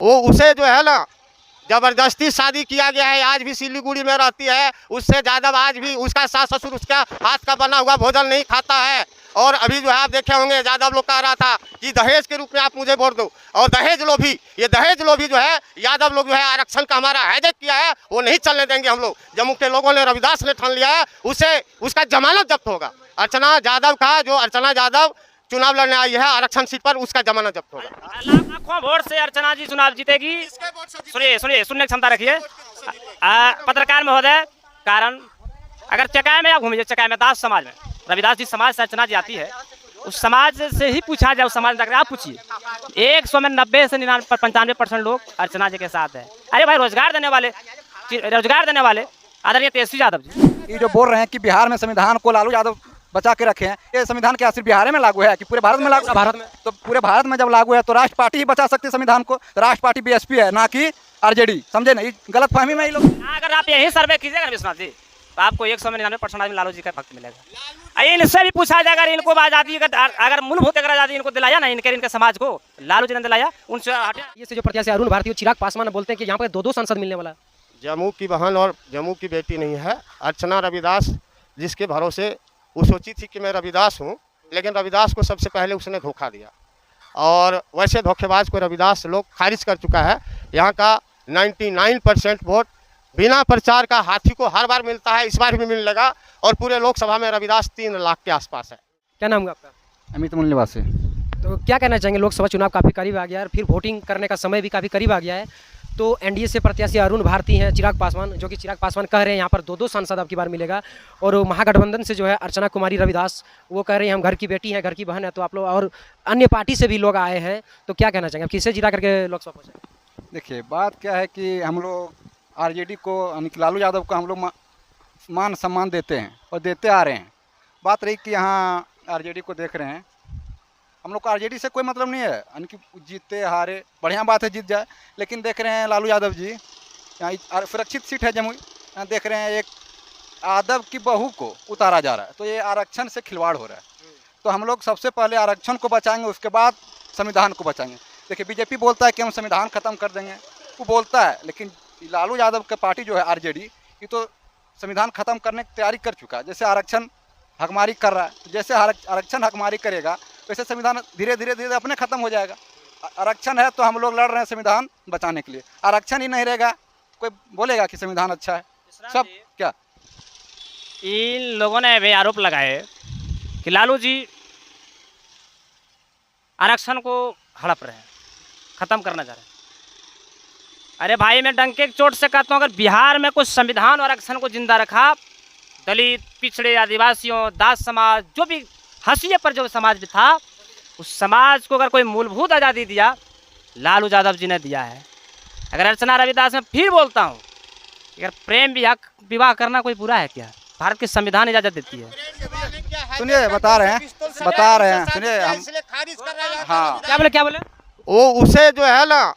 वो उसे जो है ना जबरदस्ती शादी किया गया है, आज भी सिलीगुड़ी में रहती है। उससे यादव आज भी उसका सास ससुर उसका हाथ का बना हुआ भोजन नहीं खाता है। और अभी जो है आप देखे होंगे यादव लोग कह रहा था कि दहेज के रूप में आप मुझे वोट दो, और दहेज लोभी, ये दहेज लोभी जो है यादव लोग जो है आरक्षण का हमारा हाईजैक किया है, वो नहीं चलने देंगे हम लोग। जम्मू के लोगों ने, रविदास ने ठान लिया है, उसे उसका जमानत जब्त होगा। अर्चना यादव का, जो अर्चना यादव चुनाव लड़ने आई है आरक्षण सीट पर, उसका जमानत जब्त होगा। लाखों वोट से अर्चना जी चुनाव जीतेगी। सुनिए सुनिए, सुनने की क्षमता रखिए पत्रकार महोदय। कारण अगर चकाय में आप घूमिए, चकाय में दास समाज में, रविदास जी समाज से अर्चना जी आती है, उस समाज से ही पूछा जाए, उस समाज जाकर आप पूछिए, 100 में 90 से 95% लोग अर्चना जी के साथ है। अरे भाई, रोजगार देने वाले आदरणीय तेजस्वी यादव जी ये जो बोल रहे हैं कि बिहार में संविधान को लालू यादव बचा के रखे हैं, ये संविधान क्या सिर्फ बिहार में लागू है कि पूरे भारत में लागू है? भारत में, तो पूरे भारत में जब लागू है तो राष्ट्र पार्टी ही बचा सकती है संविधान को। तो राष्ट्र पार्टी बीएसपी है, ना कि आरजेडी। समझे ना, गलत फहमी में ही लोग। अगर आप यही सर्वे कीजिएगा विश्वनाथ जी, तो आपको 100 में 99% आदमी लालू जी का भक्त मिलेगा। इनसे भी पूछा जाएगा, इनको आजादी, अगर मूलभूत आजादी इनको दिलाया ना, इनके समाज को लालू जी ने दिलाया, उनसे ये से जो प्रत्याशी अरुण भारती और चिराग पासवान बोलते हैं कि यहाँ पर 2-2 सांसद मिलने वाला। जम्मू की बहन और जम्मू की बेटी नहीं है अर्चना रविदास, जिसके भरोसे वो सोची थी कि मैं रविदास हूँ, लेकिन रविदास को सबसे पहले उसने धोखा दिया। और वैसे धोखेबाज को रविदास लोग खारिज कर चुका है। यहाँ का 99% वोट बिना प्रचार का हाथी को हर बार मिलता है, इस बार भी मिलने लगा। और पूरे लोकसभा में रविदास 3 लाख के आसपास है। क्या नाम है आपका? अमित मूल्यवासी। तो क्या कहना चाहेंगे, लोकसभा चुनाव काफ़ी करीब आ गया है, फिर वोटिंग करने का समय भी काफ़ी करीब आ गया है, तो एनडीए से प्रत्याशी अरुण भारती हैं, चिराग पासवान, जो कि चिराग पासवान कह रहे हैं यहाँ पर 2-2 सांसद अब की बार मिलेगा, और महागठबंधन से जो है अर्चना कुमारी रविदास, वो कह रहे हैं हम घर की बेटी हैं, घर की बहन है। तो आप लोग और अन्य पार्टी से भी लोग आए हैं, तो क्या कहना चाहेंगे, अब किसे जिता करके लोकसभा पहुँचे? देखिए, बात क्या है कि हम लोग आरजेडी को, लालू यादव को हम लोग मान सम्मान देते हैं और देते आ रहे हैं। बात रही कि यहाँ आरजेडी को देख रहे हैं, हम लोग को आरजेडी से कोई मतलब नहीं है, यानी कि जीते हारे बढ़िया बात है, जीत जाए। लेकिन देख रहे हैं लालू यादव जी, यहाँ सुरक्षित सीट है जमुई, यहाँ देख रहे हैं एक यादव की बहू को उतारा जा रहा है, तो ये आरक्षण से खिलवाड़ हो रहा है। तो हम लोग सबसे पहले आरक्षण को बचाएंगे, उसके बाद संविधान को बचाएंगे। देखिए, बीजेपी बोलता है कि हम संविधान खत्म कर देंगे, वो बोलता है, लेकिन लालू यादव की पार्टी जो है आरजेडी, ये तो संविधान खत्म करने की तैयारी कर चुका है। जैसे आरक्षण हकमारी कर रहा है, तो जैसे आरक्षण हकमारी करेगा वैसे संविधान धीरे धीरे अपने खत्म हो जाएगा। आरक्षण है तो हम लोग लड़ रहे हैं संविधान बचाने के लिए। आरक्षण ही नहीं रहेगा, कोई बोलेगा कि संविधान अच्छा है? सब क्या इन लोगों ने भी आरोप लगाए कि लालू जी आरक्षण को हड़प रहे हैं, खत्म करना चाह रहे हैं। अरे भाई, मैं डंके की चोट से कहता हूँ, अगर बिहार में कुछ संविधान और आरक्षण को जिंदा रखा, दलित, पिछड़े, आदिवासियों, दास समाज, जो भी हंसिए पर जो समाज भी था, उस समाज को अगर कोई मूलभूत आज़ादी दिया, लालू यादव जी ने दिया है। अगर अर्चना रविदास, में फिर बोलता हूँ, अगर प्रेम विवाह करना कोई बुरा है क्या? भारत के संविधान इजाज़त देती है। सुनिए, बता रहे हैं, सुनिए हम। हाँ, क्या बोले? वो उसे जो है ना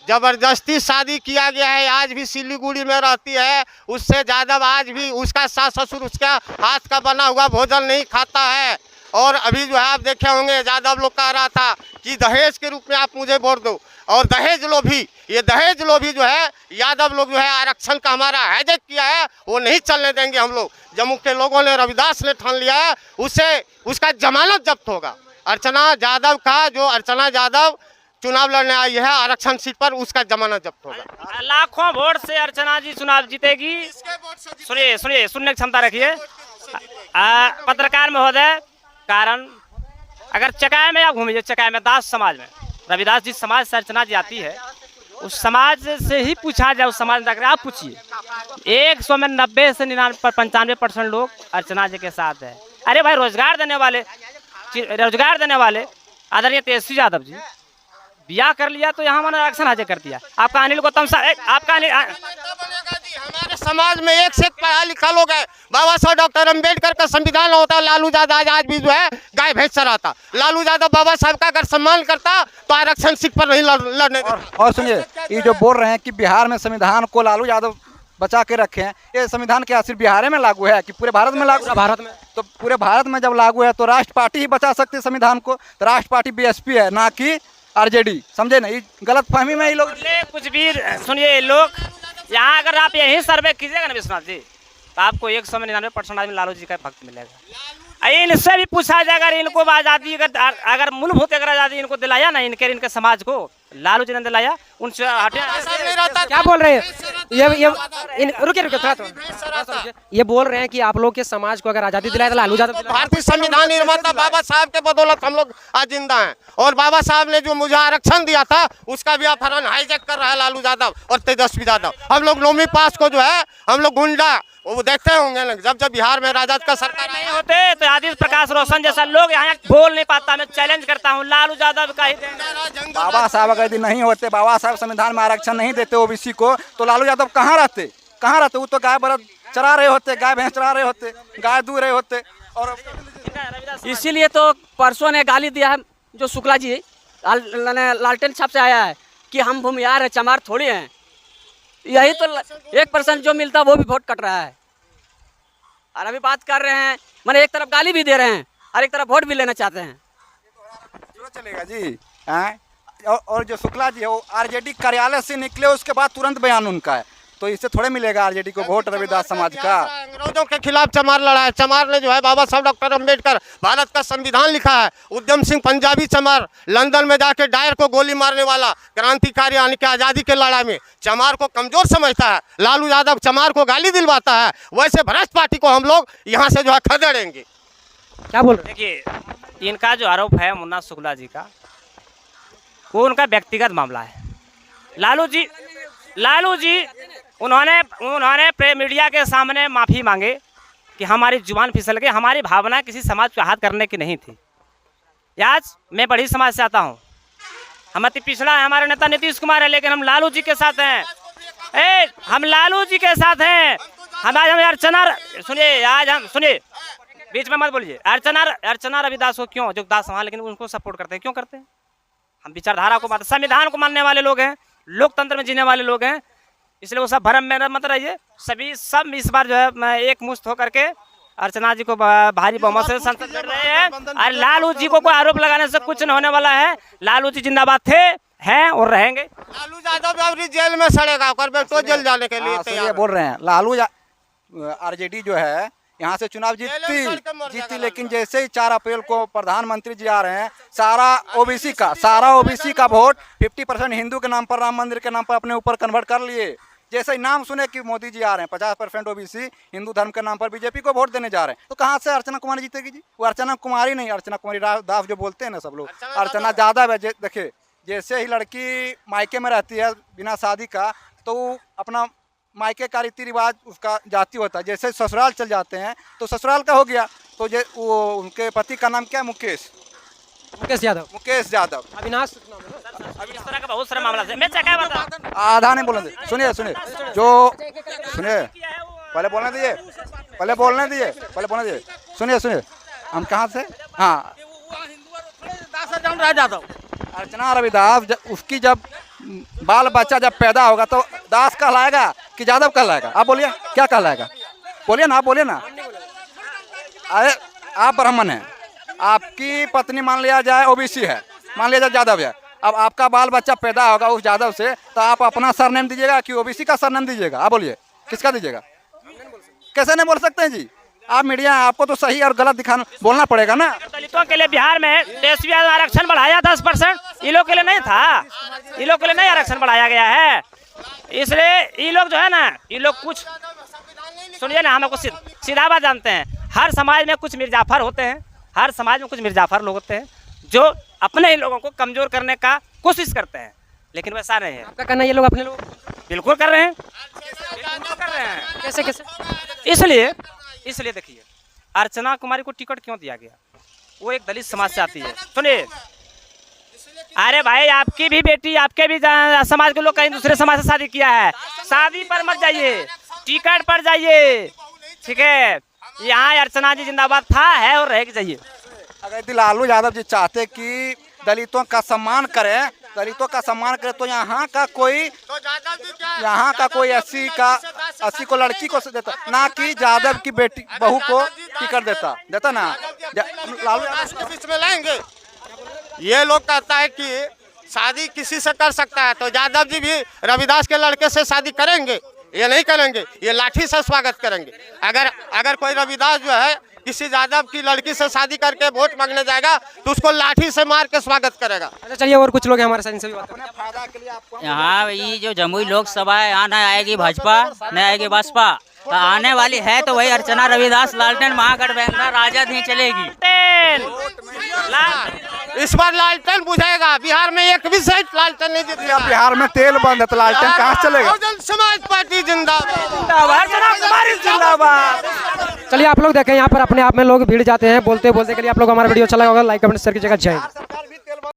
जबरदस्ती शादी किया गया है, आज भी सिलीगुड़ी में रहती है। उससे यादव आज भी उसका सास ससुर उसका हाथ का बना हुआ भोजन नहीं खाता है। और अभी जो है आप देखे होंगे यादव लोग कह रहा था कि दहेज के रूप में आप मुझे वोट दो, और दहेज लोभी, ये दहेज लोभी जो है यादव लोग जो है आरक्षण का हमारा हाईजैक किया है, वो नहीं चलने देंगे हम लोग। जम्मू के लोगों ने, रविदास ने ठान लिया है, उसे उसका जमानत जब्त होगा। अर्चना यादव का, जो अर्चना यादव चुनाव लड़ने आई है आरक्षण सीट पर, उसका जमानत जब्त होगा। लाखों वोट से अर्चना जी चुनाव जीतेगी। सुनिए सुनिए, सुनने की क्षमता रखिए पत्रकार महोदय। कारण अगर चकाय में आप घूमिए, चकाय में दास समाज में, रविदास जी समाज से अर्चना जी आती है, उस समाज से ही पूछा जाए, उस समाज जाकर आप पूछिए, 100 में 90 से 95% लोग अर्चना जी के साथ है। अरे भाई, रोजगार देने वाले आदरणीय तेजस्वी यादव जी, ब्याह कर लिया तो यहाँ मैंने आरक्षण हाजिर कर दिया। आपका अनिल गौतम हमारे समाज में एक से एक पढ़ा लिखा लोग है। बाबा साहब डॉक्टर अम्बेडकर का संविधान होता है, लालू यादव आज भी जो है गाय भैंस चराता। लालू यादव बाबा साहब का अगर सम्मान करता तो आरक्षण सीट पर नहीं लड़ने। और सुनिए, ये जो बोल रहे हैं कि बिहार में संविधान को लालू यादव बचा के रखे हैं, ये संविधान क्या सिर्फ बिहार में लागू है कि पूरे भारत में लागू है? भारत में, तो पूरे भारत में जब लागू है तो राष्ट्र पार्टी ही बचा सकती है संविधान को। तो राष्ट्र पार्टी बीएसपी है, ना कि आरजेडी, समझे ना, ये गलत फहमी में ये लोग। कुछ भी सुनिए लोग, यहाँ अगर आप यही सर्वे कीजिएगा ना विश्वनाथ जी, तो आपको 199% आदमी लालू जी का भक्त मिलेगा। इनसे भी पूछा जाएगा, अगर इनको आज़ादी अगर मूलभूत अगर आज़ादी इनको दिलाया ना, इनके समाज को लालू जी ने दिलाया, उनसे हटे। क्या बोल रहे हैं रुके थोड़ा, ये बोल रहे हैं कि आप लोग के समाज को अगर आज़ादी दिलाया तो लालू यादव। भारतीय संविधान निर्माता बाबा साहब के बदौलत हम लोग आज जिंदा हैं, और बाबा साहब ने जो मुझे आरक्षण दिया था उसका भी अपहरण हाईजैक कर रहा है लालू यादव और तेजस्वी यादव। हम लोग नौवीं पास को जो है हम लोग गुंडा वो देखते होंगे ना, जब बिहार में राजद का सरकार नहीं होते तो आदित्य प्रकाश रोशन जैसा लोग यहाँ बोल नहीं पाता। मैं चैलेंज करता हूँ, लालू यादव का ही बाबा साहब अगर यदि नहीं होते, बाबा साहब संविधान में आरक्षण नहीं देते ओबीसी को, तो लालू यादव कहाँ रहते? वो तो गाय बरद चरा रहे होते, गाय भैंस चरा रहे होते, गाय दूह रहे होते। और इसीलिए तो परसों ने गाली दिया है जो शुक्ला जी लालटेन छाप से आया है कि हम भूमियार है, चमार थोड़ी हैं। यही तो 1% जो मिलता है वो भी वोट कट रहा है। और अभी बात कर रहे हैं, मैंने एक तरफ गाली भी दे रहे हैं और एक तरफ वोट भी लेना चाहते हैं। चलेगा जी हैं? और जो शुक्ला जी है वो आरजेडी कार्यालय से निकले उसके बाद तुरंत बयान उनका है, तो इससे थोड़े मिलेगा आरजेडी को वोट रविदास समाज का। अंग्रेजों के खिलाफ चमार लड़ा है। चमार ने जो है बाबा साहब डॉक्टर अंबेडकर भारत का संविधान लिखा है। उद्यम सिंह पंजाबी चमार लंदन में जाके डायर को गोली मारने वाला क्रांतिकारी यानी कि आज़ादी के लड़ाई में चमार को कमजोर समझता है। लालू यादव चमार को गाली दिलवाता है, वैसे भ्रष्ट पार्टी को हम लोग यहाँ से जो है खदेड़ेंगे। क्या बोल रहे हैं? देखिए, इनका जो आरोप है मुन्ना शुक्ला जी का, वो उनका व्यक्तिगत मामला है। लालू जी उन्होंने प्रेस मीडिया के सामने माफ़ी मांगे कि हमारी जुबान फिसल गई, हमारी भावना किसी समाज को आहत करने की नहीं थी। आज मैं बड़ी समाज से आता हूँ, हम अति पिछड़ा है, हमारे नेता नीतीश कुमार है, लेकिन हम लालू जी के साथ हैं। हम लालू जी के साथ हैं। हम अर्चना सुनिए, आज हम सुनिए, बीच में मत बोलिए। अर्चना रविदास को क्यों जो दास वहाँ, लेकिन उनको सपोर्ट करते हैं, क्यों करते हैं? हम विचारधारा को मानते, संविधान को मानने वाले लोग हैं, लोकतंत्र में जीने वाले लोग हैं, इसलिए वो सब भरम में मत रहिए। सब इस बार जो है मैं एक मुश्त होकर के अर्चना जी को भारी बहुमत से संसद कर रहे हैं। और लालू जी को कोई आरोप लगाने से कुछ नहीं होने वाला है। लालू जी जिंदाबाद थे, हैं और रहेंगे। लालू यादव अभी जेल में सड़ेगा, कर बेटो जेल जाने के लिए ये बोल रहे हैं। लालू आरजेडी जो है यहाँ से चुनाव जीती, लेकिन जैसे ही 4 अप्रैल को प्रधानमंत्री जी आ रहे हैं, सारा ओबीसी का वोट 50% हिंदू के नाम पर, राम मंदिर के नाम पर अपने ऊपर कन्वर्ट कर लिए। जैसे ही नाम सुने कि मोदी जी आ रहे हैं, 50% ओबीसी हिंदू धर्म के नाम पर बीजेपी को वोट देने जा रहे हैं, तो कहाँ से अर्चना कुमारी जीतेगी जी? वो अर्चना कुमारी नहीं, अर्चना कुमारी दास जो बोलते हैं ना सब लोग, अर्चना यादव है। देखिए, जैसे ही लड़की मायके में रहती है बिना शादी का, तो अपना मायके का रीति रिवाज उसका जाति होता है। जैसे ससुराल चल जाते हैं तो ससुराल का हो गया। तो वो उनके पति का नाम क्या है? मुकेश यादव। अविनाश इस तरह का बहुत सारा मामला है। मैं क्या बताऊं, आधा नहीं बोलने दे। सुनिए पहले बोलने दीजिए। सुनिए हम कहाँ से? हाँ, अर्चना रविदास, उसकी जब बाल बच्चा जब पैदा होगा तो दास कहलाएगा कि यादव कहलाएगा? आप बोलिए, क्या कहलाएगा? बोलिए ना। अरे आप ब्राह्मण हैं, आपकी पत्नी मान लिया जाए ओबीसी है, मान लिया जाए यादव है, अब आपका बाल बच्चा पैदा होगा उस यादव से, तो आप अपना सरनेम दीजिएगा कि ओबीसी का सरनेम दीजिएगा? आप बोलिए, किसका दीजिएगा? कैसे नहीं बोल सकते हैं जी? आप मीडिया, आपको तो सही और गलत बोलना पड़ेगा ना। दलितों के लिए बिहार में तेजस्वी आरक्षण बढ़ाया 10%, ये लोग के लिए नहीं था, ये लोग के लिए नहीं आरक्षण बढ़ाया गया है। इसलिए ये लोग जो है ना, ये लोग कुछ सुनिए ना, हम आपको सीधा बात जानते हैं, हर समाज में कुछ मिर्जाफर होते हैं, हर समाज में कुछ मिर्जाफर लोग होते हैं जो अपने ही लोगों को कमजोर करने का कोशिश करते हैं, लेकिन वैसा नहीं है। आपका कहना ये लोग अपने लोग बिल्कुल कर रहे हैं। कैसे? इसलिए देखिए, अर्चना कुमारी को टिकट क्यों दिया गया? वो एक दलित समाज से आती है। सुनिए, अरे भाई, आपकी भी बेटी, आपके भी समाज के लोग कहीं दूसरे समाज से शादी किया है, शादी पर मत जाइए, टिकट पर जाइए, ठीक है? यहाँ अर्चना जी जिंदाबाद था, है और रहेगी। चाहिए अगर लालू यादव जी चाहते कि दलितों का सम्मान करें, तो यहाँ का कोई 80 को लड़की को देता, ना कि यादव की बेटी बहू को टिकट देता ना। लालू यादव बीच में लाएंगे। ये लोग कहता है कि शादी किसी से कर सकता है, तो यादव जी भी रविदास के लड़के से शादी करेंगे? ये नहीं करेंगे, ये लाठी से स्वागत करेंगे। अगर कोई रविदास जो है किसी यादव की लड़की से शादी करके वोट मांगने जाएगा तो उसको लाठी से मार के स्वागत करेगा। अच्छा चलिए, और कुछ लोग हैं हमारे साथ, इनसे भी बात करते हैं। यहाँ ये जो जमुई लोकसभा है, यहाँ न आएगी भाजपा न आएगी बसपा, तो आने वाली है तो वही अर्चना रविदास लालटेन महागठबंधन राजद ही चलेगी। इस बार लालटेन बुझेगा। बिहार में एक भी सीट लालटेन नहीं जीतेगा। बिहार में तेल बंद है तो लालटेन कहाँ चलेगा? बहुजन समाज पार्टी जिंदाबाद। चलिए आप लोग देखें, यहाँ पर अपने आप में लोग भीड़ जाते हैं, बोलते बोलते के लिए। आप लोग हमारा वीडियो अच्छा लगा होगा, लाइक कमेंट शेयर कीजिएगा। जय हिंद।